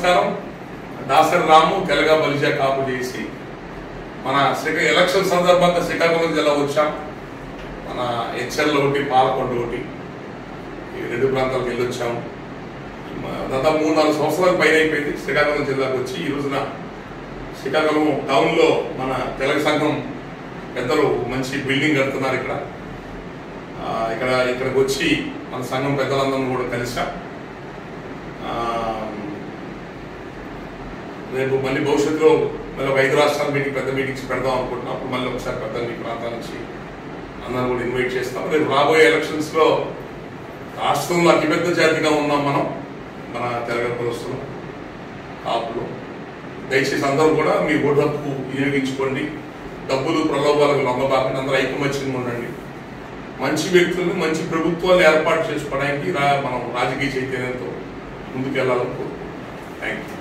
నమస్కారం. దాసరి రాము తెలగా బలిజా కాపు చేసి మన ఎలక్షన్ సందర్భంగా శ్రీకాకుళం జిల్లా వచ్చాం. మన హెచ్చర్లు ఒకటి, పాలకొండ ఒకటి, ఈ రెండు ప్రాంతాలకు వెళ్ళొచ్చాము. దాదాపు 3-4 సంవత్సరాల పైన అయిపోయింది శ్రీకాకుళం జిల్లాకు వచ్చి. ఈ రోజున శ్రీకాకుళం టౌన్లో మన తెలగ సంఘం పెద్దలు మంచి బిల్డింగ్ కడుతున్నారు. ఇక్కడికి వచ్చి మన సంఘం పెద్దలందరూ కూడా కలిసాం. రేపు మళ్ళీ భవిష్యత్తులో మళ్ళీ 5 రాష్ట్రాల మీటింగ్, పెద్ద మీటింగ్స్ పెడదాం అనుకుంటున్నాం. అప్పుడు మళ్ళీ ఒకసారి పెద్ద మీ ప్రాంతాల నుంచి అందరూ కూడా ఇన్వైట్ చేస్తాం. రేపు రాబోయే ఎలక్షన్స్లో రాష్ట్రంలో అతిపెద్ద జాతిగా ఉన్నాం మన తెలగ కులస్తులు, కాపులు. దయచేసి అందరూ కూడా మీ ఓటు హక్కు వినియోగించుకోండి. డబ్బులు ప్రలోభాలకు లొంగబాకండి. అందరూ ఐకమత్యంగా ఉండండి. మంచి వ్యక్తులను, మంచి ప్రభుత్వాలు ఏర్పాటు చేసుకోవడానికి మనం రాజకీయ చైతన్యంతో ముందుకెళ్లాలని కోరుకుంటున్నాం. Thank you.